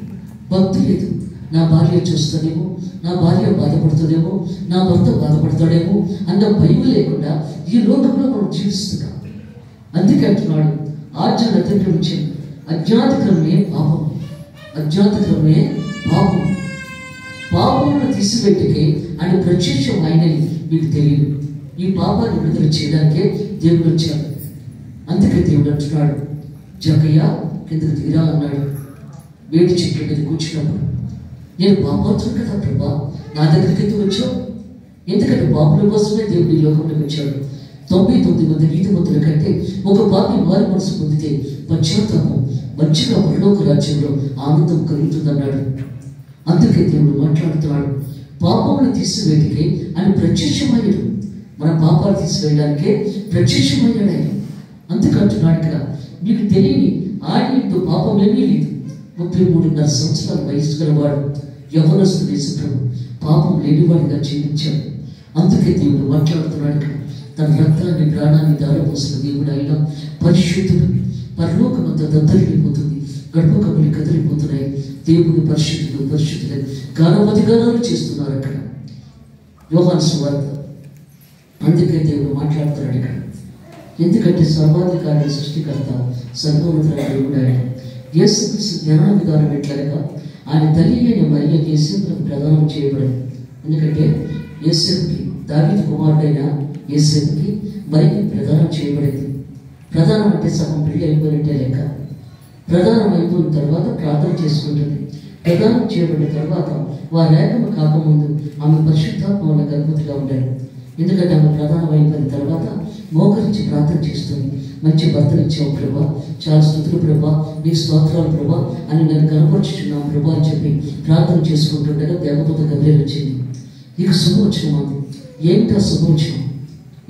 భక్తి లేదు. నా భార్య చూస్తుందేమో, నా భార్య బాధపడుతుందేమో, నా భర్త బాధపడతాడేమో అన్న భయం లేకుండా ఈ లోకంలో మనం జీవిస్తున్నాం. అందుకే అంటున్నాడు, ఆజ్ఞను అతిక్రమించాడు. అజ్ఞాతక్రమే పాపం, అజ్ఞాతక్రమే పాపం. పాపమును తీసివేయటకే ఆయన ప్రత్యక్షం ఆయనని మీకు తెలియదు. ఈ పాపాన్ని విడుదల చేయడానికే దేవుడు వచ్చాడు. అందుకే దేవుడు అంటున్నాడు, జకయ్య కిందకు దిగిరా అన్నాడు. వేడి చెట్ల మీద కూర్చున్నప్పుడు, నేను పాపాత్తుడు కదా ప్రభా, నా దగ్గరికి ఎందుకు వచ్చావు? ఎందుకంటే పాపుల కోసమే దేవుడు ఈ లోకంలోకి వచ్చాడు. 99 మంది నీతిమంతుల కంటే ఒక పాపి వారి మనసు పొందితే పశ్చాత్తాపం మంచిగా పరలోక రాజ్యంలో ఆనందం కలుగుతుందన్నాడు. అందుకే దేవుడు మాట్లాడుతున్నాడు, పాపమును తీసివేయడానికి ఆయన ప్రత్యక్షమయ్యాడు. మన పాపాలు తీసివేయడానికే ప్రత్యక్షమయ్యాడు ఆయన. అందుకంటున్నాడు ఇక్కడ, మీకు తెలియని ఆయన ఇంటూ పాపం ఏమీ లేదు. 33.5 సంవత్సరాల వయసు గలవాడు యవ్వనస్తుడు యేసుప్రభు పాపం లేనివాడిగా జీవించాడు. అందుకే దేవుడు మాట్లాడుతున్నాడు ఇక్కడ. తన రక్తాన్ని ప్రాణాన్ని దారపోసిన దేవుడు అయినా పరిశుద్ధుడు. పరలోకమంతా దద్దరిల్లిపోతుంది, గర్భకములు కదిలిపోతున్నాయి. దేవుడు పరిశుద్ధుడు పరిశుద్ధులై గానాలు చేస్తున్నారు అక్కడ యోహాను సువార్త. అందుకే దేవుడు మాట్లాడుతున్నాడు ఇక్కడ. ఎందుకంటే సర్వాధికారి సృష్టికర్త సర్వోన్నతుడైన దేవుడు ఆయన. యేసుక్రీస్తు జ్ఞాన విధానం ఎట్లగా ఆయన తల్లి అయిన మరియ యేసేపుకు ప్రదానం చేయబడింది. ఎందుకంటే యేసేపుకి దావీదు కుమారుడైన యేసేపుకి మరియకి ప్రదానం చేయబడింది. ప్రధానం అంటే సగం పెళ్లి అయిపోయినట్టే లెక్క. ప్రధానం అయిపోయిన తర్వాత ప్రార్థన చేసుకుంటుంది. ప్రదానం చేయబడిన తర్వాత వారి ఏకము కాకముందు ఆమె పరిశుద్ధాత్మ వల్ల గర్భవతిగా ఉండాలి. ఎందుకంటే ఆమె ప్రధానం అయిపోయిన తర్వాత మోకరించి ప్రార్థన చేస్తుంది. మంచి భర్తలు ఇచ్చావు ప్రభా, చాలా స్తుతులు ప్రభా, నీ స్తోత్రాలు ప్రభా అని నేను కనపరుచుచున్నాను ప్రభా అని చెప్పి ప్రార్థన చేసుకుంటుండగా దేవదూత గబ్రియల్ వచ్చింది. ఇక శుభవచనం అది. ఏంటి ఆ శుభవచనం?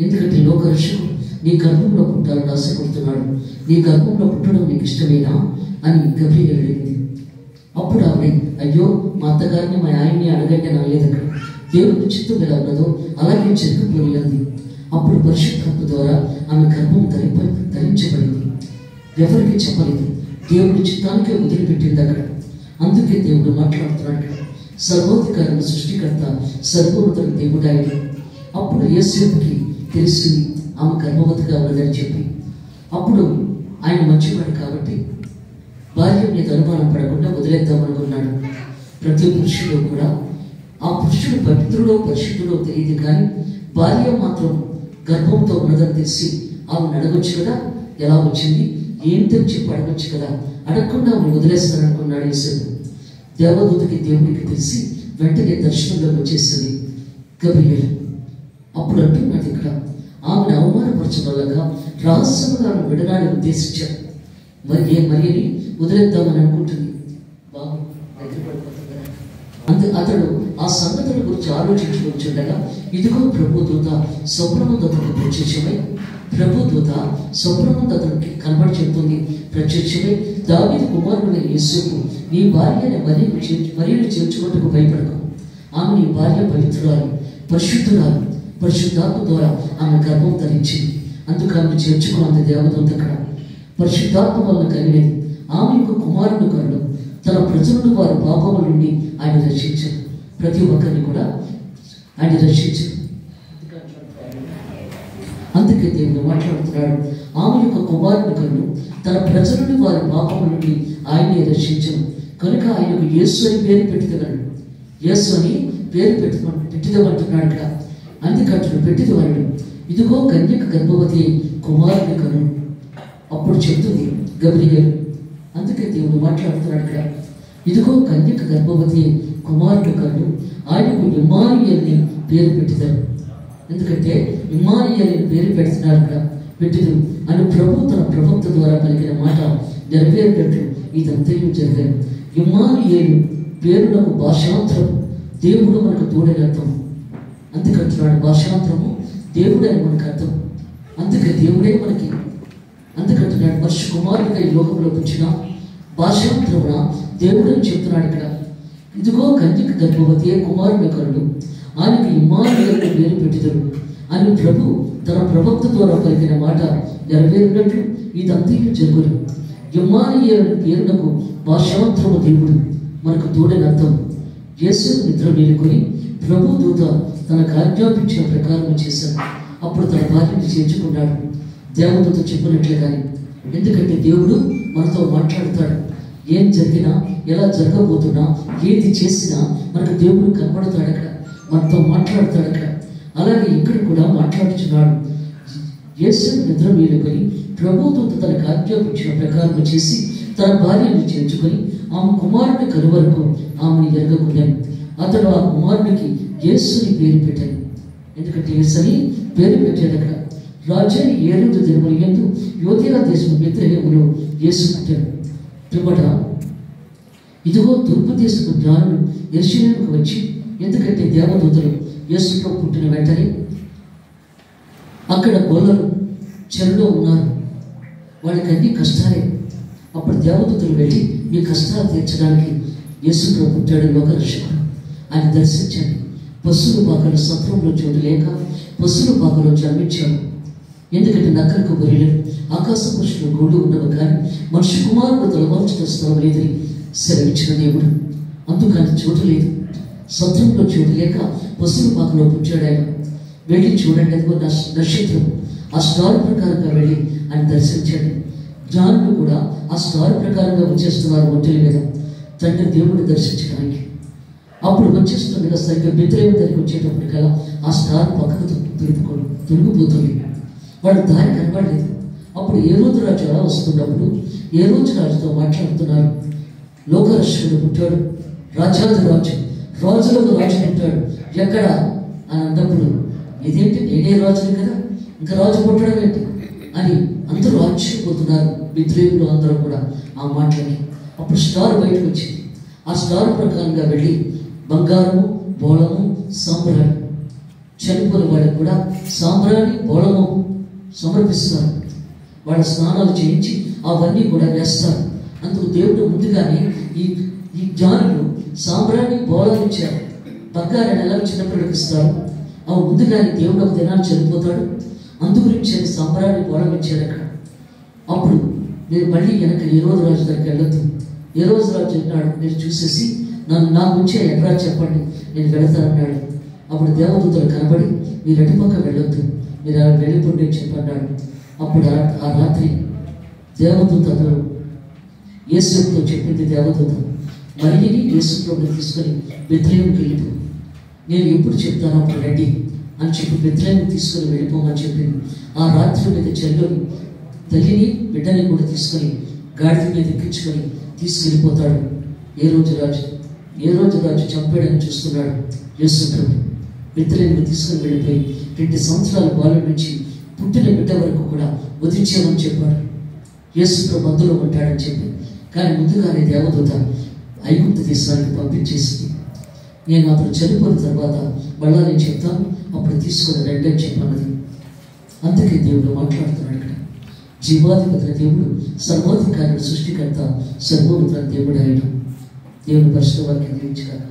ఎందుకంటే లోకరక్షకుడు నీ గర్భంలో పుట్టాలని ఆశపడుతున్నాడు, నీ గర్భంలో పుట్టడం నీకు ఇష్టమేనా అని గబ్రియల్ అడిగింది. అప్పుడు ఆవిడ, అయ్యో మా అత్తగారిని మా ఆయన్ని అడగండి అనలేదు. అక్కడ దేవుడి చిత్తం ఎలా ఉన్నదో అలాగే జరిగిపోయి అంది. అప్పుడు పరిశుద్ధాత్మ ద్వారా ఆమె గర్భం ధరించబడింది. ఎవరికి చెప్పలేదు, దేవుడి చిత్తానికే వదిలిపెట్టింది అక్కడ. అందుకే దేవుడు మాట్లాడుతున్నాడు. సర్వోధికారుల సృష్టికర్త సర్వోన్నతుడు దేవుడు ఆయన. అప్పుడు యేసేపుకి తెలిసింది ఆమె గర్భవతిగా ఉన్నదని చెప్పి. అప్పుడు ఆయన మంచివాడు కాబట్టి భార్య మీద అనుమానం పడకుండా వదిలేద్దామనుకున్నాడు. ప్రతి పురుషుడు కూడా ఆ పురుషుడు పవిత్రుడో పరిశుద్ధుడో తెలియదు, కానీ భార్య మాత్రం గర్భంతో ఉన్నదని తెలిసి ఆమెను అడగొచ్చు కదా, ఎలా వచ్చింది ఏంటని చెప్పి అడగొచ్చు కదా, అడగకుండా ఆమెను వదిలేస్తాననుకున్నాడు యేసేపు. దేవదూతకి దేవుడికి తెలిసి వెంటనే దర్శనంలోకి వచ్చేసింది గబ్రియల్. అప్పుడు అంటున్నాడు ఇక్కడ, ఆమెను అవమానపరచగలగా రహస్యంగా విడనాన్ని ఉద్దేశించాడు. మరియని వదిలేద్దామని అనుకుంటుంది. బాబు అతడు ఆ సంగతుల గురించి ఆలోచించుకుంటుండగా ఇదిగో ప్రభుదూత స్వప్నముందతనికి ప్రత్యక్షమై స్వప్నముందతనికి కనబడి చెప్తుంది. ప్రత్యక్షమై దావీదు కుమారుడైన యేసేపు, నీ భార్య మరియను చేర్చుకుంటకు భయపడకు. ఆమె నీ భార్య పవిత్రురాలు, పరిశుద్ధురాలు, పరిశుద్ధాత్మ ద్వారా ఆమె గర్భం ధరించింది. అందుకు ఆమె చేర్చుకున్నంత దేవదూత అక్కడ పరిశుద్ధాత్మ వలన కలిగినది. ఆమె యొక్క కుమారుడు కళ్ళు తన ప్రజలను వారి పాపముల నుండి ఆయన రక్షించారు. ప్రతి ఒక్కరిని కూడా ఆయన రక్షించారు. అందుకే దేవుడు మాట్లాడుతున్నాడు, ఆమె యొక్క కుమారుడు కళ్ళు తన ప్రజలను వారి పాపముల నుండి ఆయనే రక్షించను. కనుక ఆయనకు యేసు అని పేరు పెట్టిదన్నాడు. యేసు అని పేరు పెట్టిదమంటున్నాడు ఇక్కడ. అందుకంటున్నాడు పెట్టిదవాడు, ఇదిగో కన్యక గర్భవతి కుమారుని కను. అప్పుడు చెప్తుంది గబ్రియల్. అందుకే దేవుడు మాట్లాడుతున్నాడు ఇక్కడ, ఇదిగో కన్యక గర్భవతి కుమారుడు కను, ఆయనకు ఇమ్మానుయేలుని పేరు పెట్టిదారు. ఎందుకంటే ఇమ్మానుయేలుని పేరు పెడుతున్నాడు ఇక్కడ. పెట్టిదు అని ప్రభు తన ప్రవక్త ద్వారా పలికిన మాట నెరవేరేటట్లు ఇదంతయు జరిగాను. ఇమ్మానుయేలు పేరునకు భాషాంతరం, దేవుడు మనకు తోడని అర్థం. అందుకంటున్నాడు భాషాంతరము దేవుడు అని మనకు అర్థం. అందుకే దేవుడే మనకి. అందుకంటున్నాడు మనిషి కుమారుడిగా ఈ లోకంలోకి వచ్చిన భాషాంతరమున దేవుడు అని చెప్తున్నాడు ఇక్కడ. ఇదిగో కన్యక గర్భవతి కుమారుని కరుడు, ఆయనకు ఇమ్మానుయేలుని పేరు పెట్టిదరు అని ప్రభు తన ప్రవక్త ద్వారా పలికిన మాట నెరవేరినట్లు ఇదంతయు జరుగును. ఇమ్మానుయేలు పేరునకు భాషాంతరము దేవుడు మనకు తోడని అర్థం. యేసేపు నిద్ర మేలుకొని ప్రభు దూత తనకు ఆజ్ఞాపించిన ప్రకారం చేశాడు. అప్పుడు తన భార్యని చేర్చుకున్నాడు దేవదూత చెప్పినట్లుగాని. ఎందుకంటే దేవుడు మనతో మాట్లాడతాడు. ఏం జరిగినా, ఎలా జరగబోతున్నా, ఏది చేసినా మనకు దేవుడు కనబడతాడు అక్కడ, మనతో మాట్లాడతాడు అక్కడ. అలాగే ఇక్కడ కూడా మాట్లాడుచున్నాడు. యేసేపు నిద్ర మేలుకొని ప్రభు దూత తనకు ఆజ్ఞాపించిన ప్రకారం చేసి తన భార్యను చేర్చుకొని ఆమె కుమారుని కను వరకు ఆమెను ఎరగకున్నాను. అతడు ఆ కుమారునికి యేసుని పేరు పెట్టాడు. ఎందుకంటే యేసుని పేరు పెట్టాడు అక్కడ. రాజైన ఏడు దినముల యందు యోదయ దేశం బెత్లెహేములో యేసు పుట్టాడు. పిమ్మట ఇదిగో తూర్పు దేశపు జ్ఞానులు యెరూషలేముకు వచ్చి, ఎందుకంటే దేవదూతలు యేసుతో పుట్టిన వెంటనే అక్కడ గొల్లలు చెరలో ఉన్నారు, వాళ్ళకి అన్ని కష్టాలే. అప్పుడు దేవదూతలు వెళ్ళి మీ కష్టాలు తీర్చడానికి యేసు ప్రభు పుట్టాడు, లోకరక్షకుడు. ఆయన దర్శించండి. పశువుల పాకలో సత్రంలో చోటు లేక పశువుల పాకలో జన్మించాడు. ఎందుకంటే నక్కలకు గొర్రెలు ఆకాశ పురుషులు గోళ్ళు ఉన్నవి, కానీ మనిషి కుమారుడు తలవాల్చిన స్థలం లేదని సెలవిచ్చిన దేవుడు. అందుకని చోటు లేదు, సత్రంలో చోటు లేక పశువుల పాకలో పుట్టాడు ఆయన. వెళ్ళి చూడండి, అదిగో నక్షత్రం. ఆ స్టార్ ప్రకారంగా వెళ్ళి ఆయన దర్శించండి. జ్ఞానులు కూడా ఆ స్టార్ ప్రకారంగా వచ్చేస్తున్నారు ఒంటెల మీద తండ్రి దేవుడిని దర్శించడానికి. అప్పుడు వచ్చేస్తుండగా సరిగ్గా బెత్లెహేము దగ్గరికి వచ్చేటప్పటికల్లా ఆ స్టార్ పక్కకు తొలగిపోతుంది. వాడు దారి కనబడలేదు. అప్పుడు హేరోదు రాజు అలా వస్తున్నప్పుడు హేరోదు రాజుతో మాట్లాడుతున్నారు. లోకరక్షకుడు పుట్టాడు, రాజాది రాజు, రాజులకు రాజు పుట్టాడు ఎక్కడ అని అన్నప్పుడు, ఇదేంటి నేనే రాజుని కదా, ఇంకా రాజు పుట్టడం ఏంటి అని అందరూ ఆశ్చర్యపోతున్నారు. బెత్లెహేములో అందరూ కూడా ఆ మాటలకి. అప్పుడు స్టార్ బయటకు వచ్చింది. ఆ స్టార్ ప్రకారంగా వెళ్ళి బంగారము, బోళము, సాంబ్రాణి, చనిపోయిన వాళ్ళకి కూడా సాంబ్రాణి, బోళము సమర్పిస్తారు. వాళ్ళ స్నానాలు చేయించి అవన్నీ కూడా వేస్తారు. అందుకు దేవుడు ముందుగానే ఈ జ్ఞానులు సాంబ్రాణి, బోళం ఇచ్చారు. బంగారాన్ని ఎలా చిన్నపిల్లలకు ఇస్తారు, అవి ముందుగానే దేవుడు ఒక దినాన్ని చనిపోతాడు, అందుగురించి సాంబ్రాణి, బోళం ఇచ్చారు అక్కడ. అప్పుడు నేను మళ్ళీ వెనక హేరోదు రాజు దగ్గరికి వెళ్ళొద్దు. హేరోదు రాజు అన్నాడు, మీరు చూసేసి నా గురించి ఎక్కడా చెప్పండి, నేను వెళతానన్నాడు. అప్పుడు దేవదూతలు కనబడి, మీరు అటుపక్క వెళ్ళొద్దు, మీరు అలా వెళ్ళిపోండి అని చెప్పన్నాడు. అప్పుడు ఆ రాత్రి దేవదూతలు యేసుతో చెప్పింది, దేవదూత మరియని యేసు ప్రభుని తీసుకొని బెత్లెహేముకి వెళ్ళిపో, నేను ఎప్పుడు చెప్తాను అప్పుడు రండి అని చెప్పి బెత్లెహేము తీసుకొని వెళ్ళిపోమని చెప్పింది. ఆ రాత్రి మీద చెల్లుని తల్లిని బిడ్డని కూడా తీసుకొని గాడిద మీద ఎక్కించుకొని తీసుకెళ్ళిపోతాడు హేరోదు రాజు చంపాడని చూస్తున్నాడు. యేసు ప్రభు బెత్లెహేముకి తీసుకొని వెళ్ళిపోయి 2 సంవత్సరాల బాలుడి నుంచి పుట్టిన బిడ్డ వరకు కూడా వధించేమని చెప్పాడు. యేసు ప్రభు అందులో ఉంటాడని చెప్పి, కానీ ముందుగానే దేవదూత ఐగుప్తు దేశానికి పంపించేసింది. నేను అతను చనిపోయిన తర్వాత మళ్ళా నేను చెప్తాను, అప్పుడు తీసుకొని రండి అని చెప్పన్నది. అందుకే దేవుడు మాట్లాడుతున్నాడు ఇక్కడ. జీవాధిపతి దేవుడు, సర్వాధికారి, సృష్టికర్త, సర్వోన్నత దేవుడు ఆయన. దేవుని పరిశుద్ధ వాక్యం దీవించుగాక.